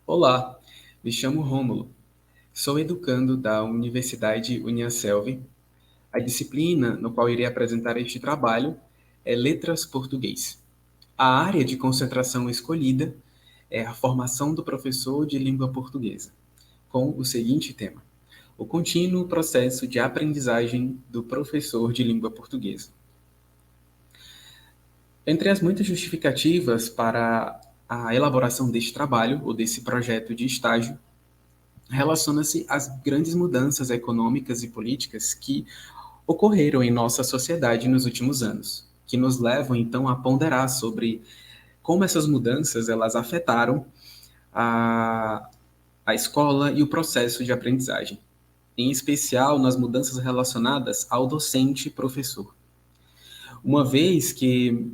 Olá, me chamo Rômulo. Sou educando da Universidade Uniaselv. A disciplina no qual irei apresentar este trabalho é Letras Português. A área de concentração escolhida é a formação do professor de língua portuguesa, com o seguinte tema: o contínuo processo de aprendizagem do professor de língua portuguesa. Entre as muitas justificativas para a elaboração deste trabalho ou desse projeto de estágio, relaciona-se às grandes mudanças econômicas e políticas que ocorreram em nossa sociedade nos últimos anos, que nos levam então a ponderar sobre como essas mudanças elas afetaram a, a escola e o processo de aprendizagem, em especial nas mudanças relacionadas ao docente-professor. Uma vez que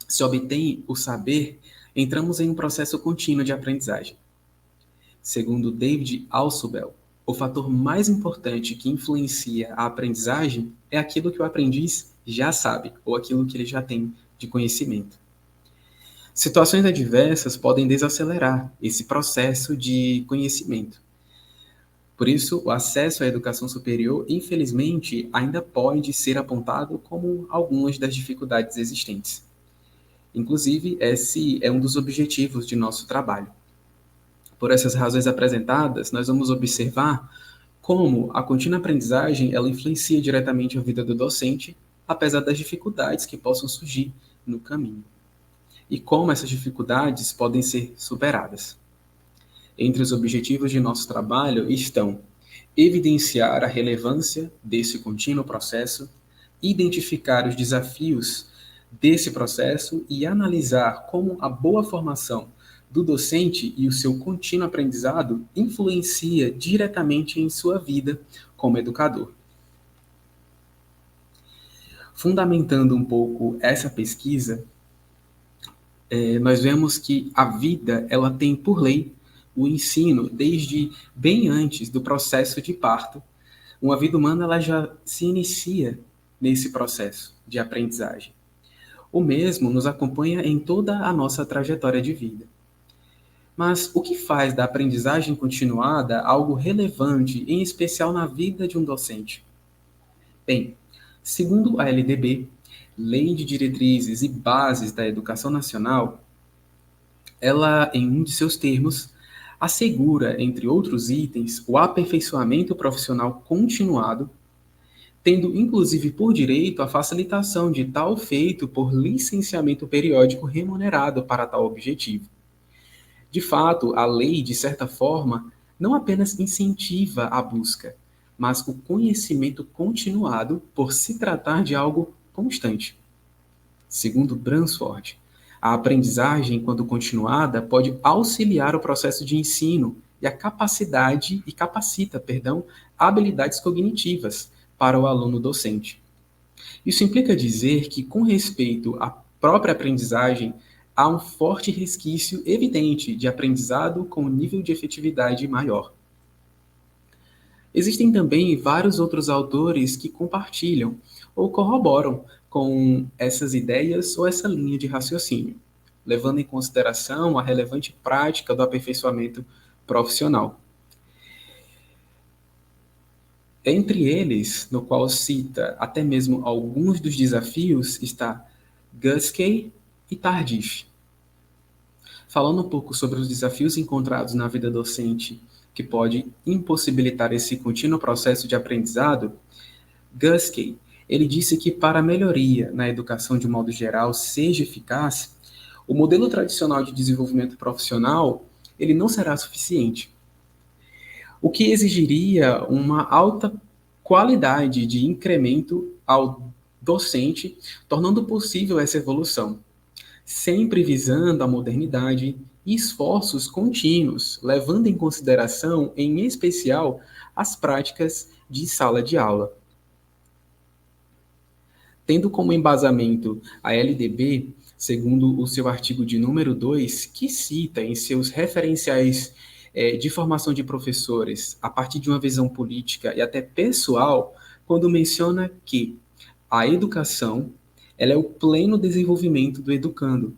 se obtém o saber, entramos em um processo contínuo de aprendizagem. Segundo David Alsobel, o fator mais importante que influencia a aprendizagem é aquilo que o aprendiz já sabe, ou aquilo que ele já tem de conhecimento. Situações adversas podem desacelerar esse processo de conhecimento. Por isso, o acesso à educação superior, infelizmente, ainda pode ser apontado como algumas das dificuldades existentes. Inclusive, esse é um dos objetivos de nosso trabalho. Por essas razões apresentadas, nós vamos observar como a contínua aprendizagem ela influencia diretamente a vida do docente, apesar das dificuldades que possam surgir no caminho, e como essas dificuldades podem ser superadas. Entre os objetivos de nosso trabalho estão evidenciar a relevância desse contínuo processo, identificar os desafios desse processo e analisar como a boa formação do docente e o seu contínuo aprendizado influencia diretamente em sua vida como educador. Fundamentando um pouco essa pesquisa, nós vemos que a vida ela tem por lei o ensino desde bem antes do processo de parto. Uma vida humana ela já se inicia nesse processo de aprendizagem. O mesmo nos acompanha em toda a nossa trajetória de vida. Mas o que faz da aprendizagem continuada algo relevante, em especial na vida de um docente? Bem, segundo a LDB, Lei de Diretrizes e Bases da Educação Nacional, ela, em um de seus termos, assegura, entre outros itens, o aperfeiçoamento profissional continuado, tendo inclusive por direito a facilitação de tal feito por licenciamento periódico remunerado para tal objetivo. De fato, a lei, de certa forma, não apenas incentiva a busca, mas o conhecimento continuado por se tratar de algo constante. Segundo Bransford, a aprendizagem, quando continuada, pode auxiliar o processo de ensino e a capacidade e capacita, habilidades cognitivas para o aluno docente. Isso implica dizer que, com respeito à própria aprendizagem, há um forte resquício evidente de aprendizado com nível de efetividade maior. Existem também vários outros autores que compartilham ou corroboram com essas ideias ou essa linha de raciocínio, levando em consideração a relevante prática do aperfeiçoamento profissional. Entre eles, no qual cita até mesmo alguns dos desafios, está Guskey e Tardif. Falando um pouco sobre os desafios encontrados na vida docente que pode impossibilitar esse contínuo processo de aprendizado, Guskey, ele disse que para a melhoria na educação de um modo geral seja eficaz, o modelo tradicional de desenvolvimento profissional, ele não será suficiente, o que exigiria uma alta qualidade de incremento ao docente, tornando possível essa evolução, sempre visando a modernidade e esforços contínuos, levando em consideração, em especial, as práticas de sala de aula. Tendo como embasamento a LDB, segundo o seu artigo de número 2, que cita em seus referenciais de formação de professores, a partir de uma visão política e até pessoal, quando menciona que a educação ela é o pleno desenvolvimento do educando,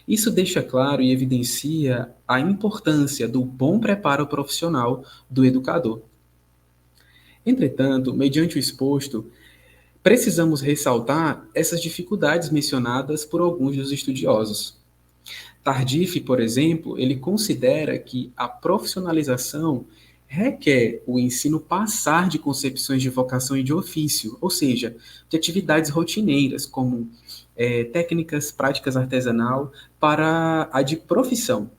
Isso deixa claro e evidencia a importância do bom preparo profissional do educador. Entretanto, mediante o exposto, precisamos ressaltar essas dificuldades mencionadas por alguns dos estudiosos. Tardif, por exemplo, ele considera que a profissionalização requer o ensino passar de concepções de vocação e de ofício, ou seja, de atividades rotineiras, como técnicas, práticas artesanal, para a de profissão.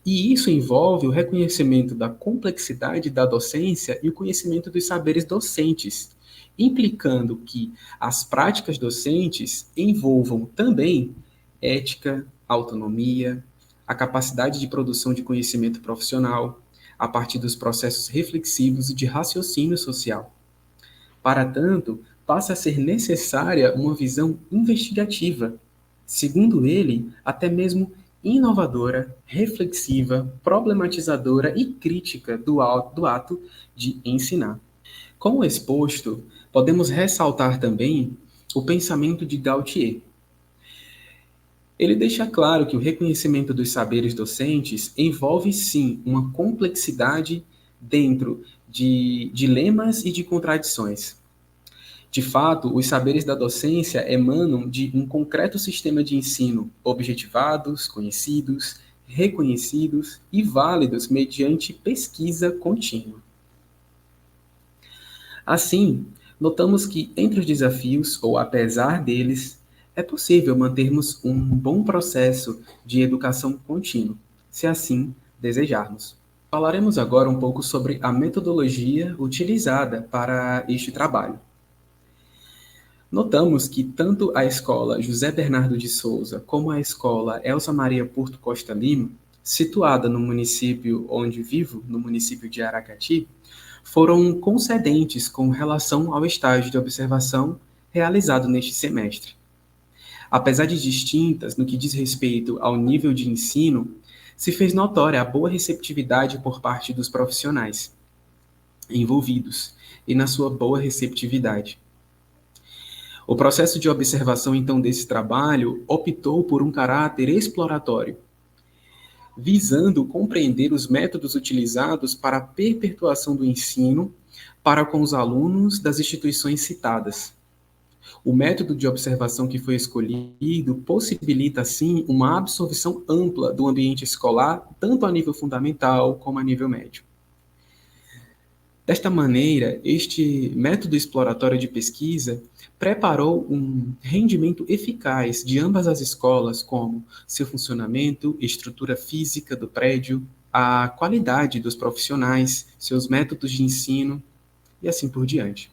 E isso envolve o reconhecimento da complexidade da docência e o conhecimento dos saberes docentes, implicando que as práticas docentes envolvam também ética, autonomia, a capacidade de produção de conhecimento profissional, a partir dos processos reflexivos e de raciocínio social. Para tanto, passa a ser necessária uma visão investigativa, segundo ele, até mesmo inovadora, reflexiva, problematizadora e crítica do ato de ensinar. Como exposto, podemos ressaltar também o pensamento de Gautier. Ele deixa claro que o reconhecimento dos saberes docentes envolve, sim, uma complexidade dentro de dilemas e de contradições. De fato, os saberes da docência emanam de um concreto sistema de ensino, objetivados, conhecidos, reconhecidos e válidos mediante pesquisa contínua. Assim, notamos que entre os desafios, ou apesar deles, é possível mantermos um bom processo de educação contínua, se assim desejarmos. Falaremos agora um pouco sobre a metodologia utilizada para este trabalho. Notamos que tanto a escola José Bernardo de Souza como a escola Elsa Maria Porto Costa Lima, situada no município onde vivo, no município de Aracati, foram concedentes com relação ao estágio de observação realizado neste semestre. Apesar de distintas no que diz respeito ao nível de ensino, se fez notória a boa receptividade por parte dos profissionais envolvidos e na sua boa receptividade. O processo de observação, então, desse trabalho optou por um caráter exploratório, visando compreender os métodos utilizados para a perpetuação do ensino para com os alunos das instituições citadas. O método de observação que foi escolhido possibilita, assim, uma absorção ampla do ambiente escolar, tanto a nível fundamental como a nível médio. Desta maneira, este método exploratório de pesquisa preparou um rendimento eficaz de ambas as escolas, como seu funcionamento, estrutura física do prédio, a qualidade dos profissionais, seus métodos de ensino e assim por diante.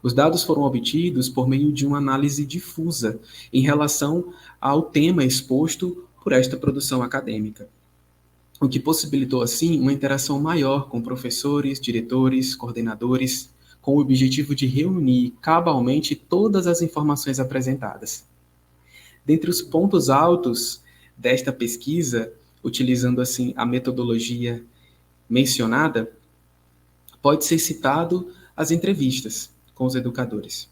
Os dados foram obtidos por meio de uma análise difusa em relação ao tema exposto por esta produção acadêmica, o que possibilitou, assim, uma interação maior com professores, diretores, coordenadores, com o objetivo de reunir cabalmente todas as informações apresentadas. Dentre os pontos altos desta pesquisa, utilizando, assim, a metodologia mencionada, pode ser citado as entrevistas com os educadores.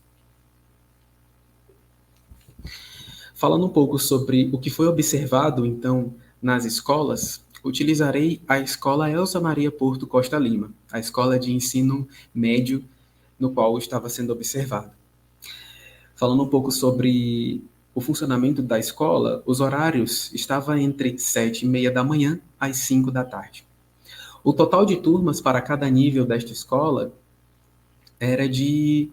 Falando um pouco sobre o que foi observado, então, nas escolas, utilizarei a escola Elsa Maria Porto Costa Lima, a escola de ensino médio no qual estava sendo observado. Falando um pouco sobre o funcionamento da escola, os horários estavam entre 7h30 da manhã às 5 da tarde. O total de turmas para cada nível desta escola era de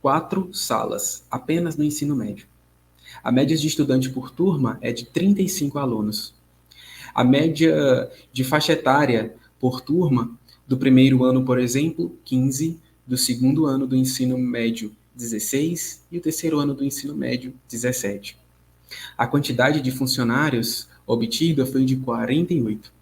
4 salas, apenas no ensino médio. A média de estudante por turma é de 35 alunos. A média de faixa etária por turma, do primeiro ano, por exemplo, 15, do segundo ano do ensino médio, 16, e o terceiro ano do ensino médio, 17. A quantidade de funcionários obtida foi de 48.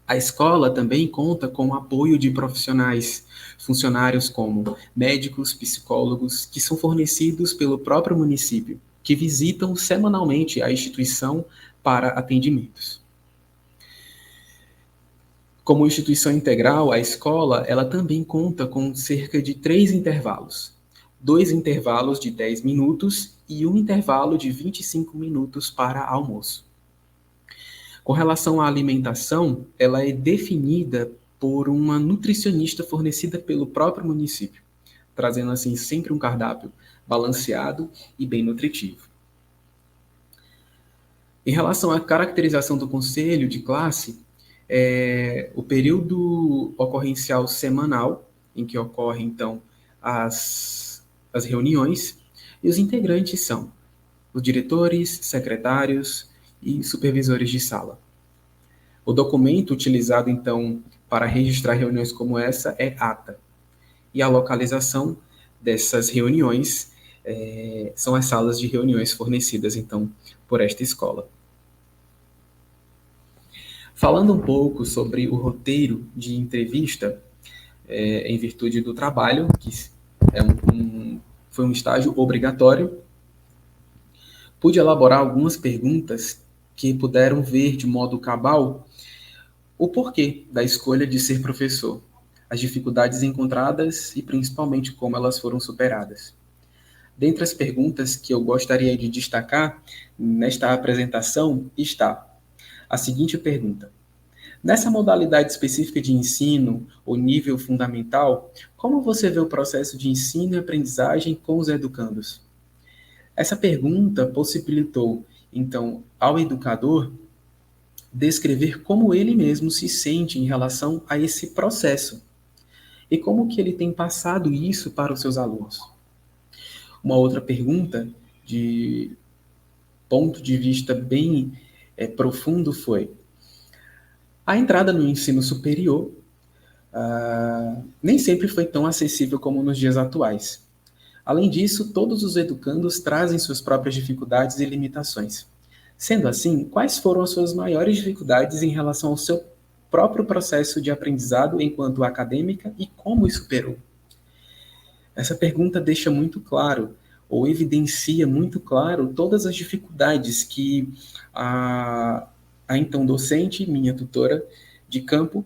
A escola também conta com o apoio de profissionais, funcionários como médicos, psicólogos, que são fornecidos pelo próprio município, que visitam semanalmente a instituição para atendimentos. Como instituição integral, a escola ela também conta com cerca de 3 intervalos. 2 intervalos de 10 minutos e um intervalo de 25 minutos para almoço. Com relação à alimentação, ela é definida por uma nutricionista fornecida pelo próprio município, trazendo assim sempre um cardápio balanceado e bem nutritivo. Em relação à caracterização do conselho de classe, o período ocorrencial semanal, em que ocorrem, então, as reuniões, e os integrantes são os diretores, secretários e supervisores de sala. O documento utilizado, então, para registrar reuniões como essa é ata. E a localização dessas reuniões são as salas de reuniões fornecidas, então, por esta escola. Falando um pouco sobre o roteiro de entrevista, em virtude do trabalho, que foi um estágio obrigatório, pude elaborar algumas perguntas que puderam ver de modo cabal o porquê da escolha de ser professor, as dificuldades encontradas e principalmente como elas foram superadas. Dentre as perguntas que eu gostaria de destacar nesta apresentação está a seguinte pergunta: nessa modalidade específica de ensino, o nível fundamental, como você vê o processo de ensino e aprendizagem com os educandos? Essa pergunta possibilitou, então, ao educador descrever como ele mesmo se sente em relação a esse processo e como que ele tem passado isso para os seus alunos. Uma outra pergunta, de ponto de vista bem profundo, foi: a entrada no ensino superior nem sempre foi tão acessível como nos dias atuais. Além disso, todos os educandos trazem suas próprias dificuldades e limitações. Sendo assim, quais foram as suas maiores dificuldades em relação ao seu próprio processo de aprendizado enquanto acadêmica e como os superou? Essa pergunta deixa muito claro, ou evidencia muito claro, todas as dificuldades que a então docente, minha tutora de campo,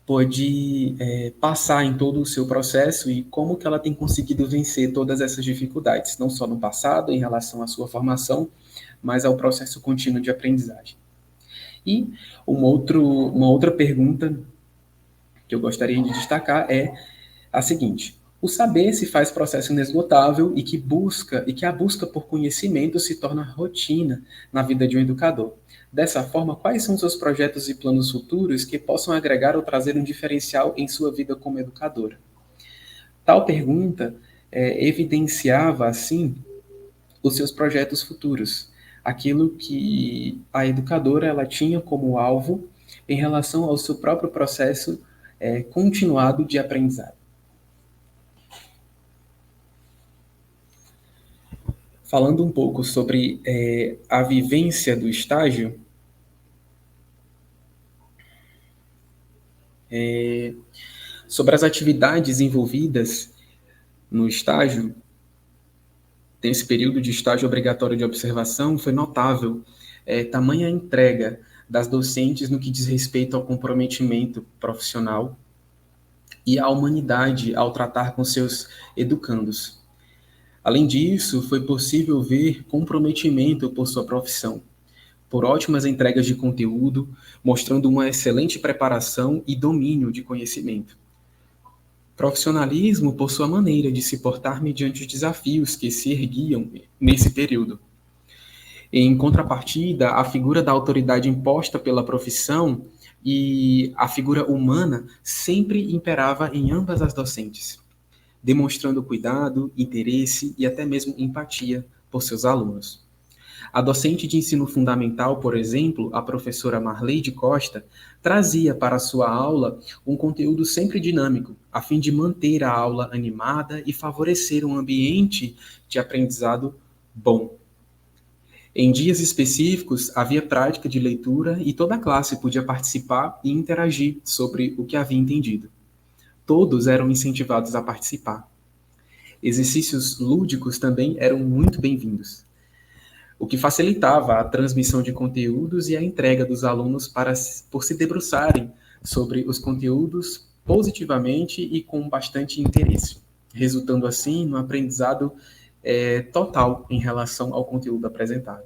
pôde passar em todo o seu processo e como que ela tem conseguido vencer todas essas dificuldades, não só no passado, em relação à sua formação, mas ao processo contínuo de aprendizagem. E uma outra pergunta que eu gostaria de destacar é a seguinte: o saber se faz processo inesgotável e que a busca por conhecimento se torna rotina na vida de um educador. Dessa forma, quais são seus projetos e planos futuros que possam agregar ou trazer um diferencial em sua vida como educadora? Tal pergunta evidenciava, assim, os seus projetos futuros, aquilo que a educadora ela tinha como alvo em relação ao seu próprio processo continuado de aprendizado. Falando um pouco sobre a vivência do estágio, sobre as atividades envolvidas no estágio, nesse período de estágio obrigatório de observação, foi notável tamanha entrega das docentes no que diz respeito ao comprometimento profissional e à humanidade ao tratar com seus educandos. Além disso, foi possível ver comprometimento por sua profissão, por ótimas entregas de conteúdo, mostrando uma excelente preparação e domínio de conhecimento. Profissionalismo por sua maneira de se portar mediante os desafios que se erguiam nesse período. Em contrapartida, a figura da autoridade imposta pela profissão e a figura humana sempre imperava em ambas as docentes, demonstrando cuidado, interesse e até mesmo empatia por seus alunos. A docente de ensino fundamental, por exemplo, a professora Marleide Costa, trazia para a sua aula um conteúdo sempre dinâmico, a fim de manter a aula animada e favorecer um ambiente de aprendizado bom. Em dias específicos, havia prática de leitura e toda a classe podia participar e interagir sobre o que havia entendido. Todos eram incentivados a participar. Exercícios lúdicos também eram muito bem-vindos, o que facilitava a transmissão de conteúdos e a entrega dos alunos por se debruçarem sobre os conteúdos positivamente e com bastante interesse. resultando assim no aprendizado total em relação ao conteúdo apresentado.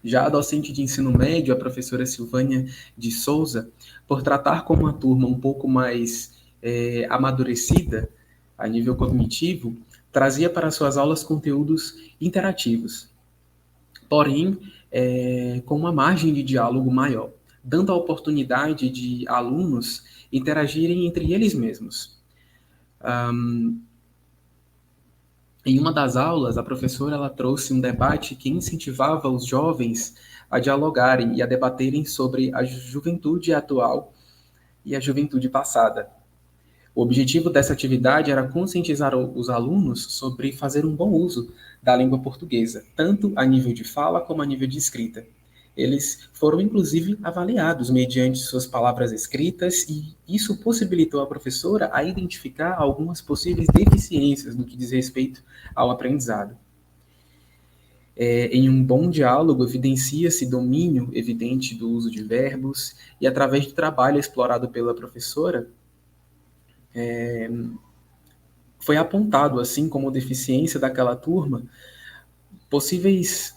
Já a docente de ensino médio, a professora Silvânia de Souza, por tratar com uma turma um pouco mais amadurecida a nível cognitivo, trazia para suas aulas conteúdos interativos, porém com uma margem de diálogo maior, dando a oportunidade de alunos interagirem entre eles mesmos. Em uma das aulas, a professora ela trouxe um debate que incentivava os jovens a dialogarem e a debaterem sobre a juventude atual e a juventude passada. O objetivo dessa atividade era conscientizar os alunos sobre fazer um bom uso da língua portuguesa, tanto a nível de fala como a nível de escrita. Eles foram, inclusive, avaliados mediante suas palavras escritas e isso possibilitou à professora a identificar algumas possíveis deficiências no que diz respeito ao aprendizado. Em um bom diálogo, evidencia-se domínio evidente do uso de verbos e, através do trabalho explorado pela professora, foi apontado, assim como deficiência daquela turma, possíveis,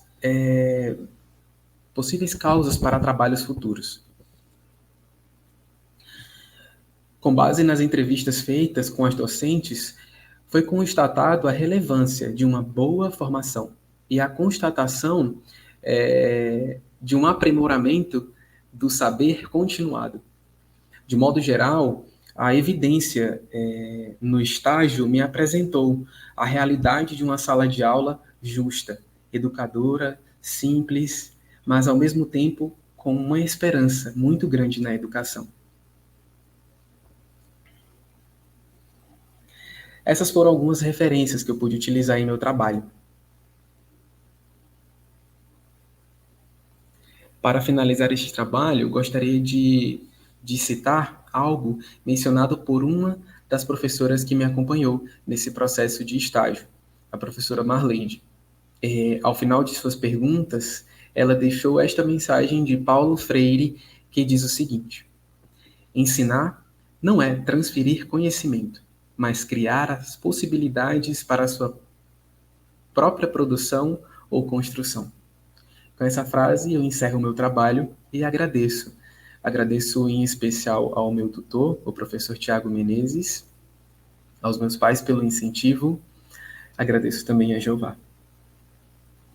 possíveis causas para trabalhos futuros. Com base nas entrevistas feitas com as docentes, foi constatado a relevância de uma boa formação e a constatação de um aprimoramento do saber continuado. De modo geral, a evidência no estágio me apresentou a realidade de uma sala de aula justa, educadora, simples, mas ao mesmo tempo com uma esperança muito grande na educação. Essas foram algumas referências que eu pude utilizar em meu trabalho. Para finalizar este trabalho, gostaria de citar algo mencionado por uma das professoras que me acompanhou nesse processo de estágio, a professora Marlene. Ao final de suas perguntas, ela deixou esta mensagem de Paulo Freire, que diz o seguinte: ensinar não é transferir conhecimento, mas criar as possibilidades para a sua própria produção ou construção. Com essa frase, eu encerro o meu trabalho e agradeço. Agradeço em especial ao meu tutor, o professor Tiago Menezes, aos meus pais pelo incentivo. Agradeço também a Jeová.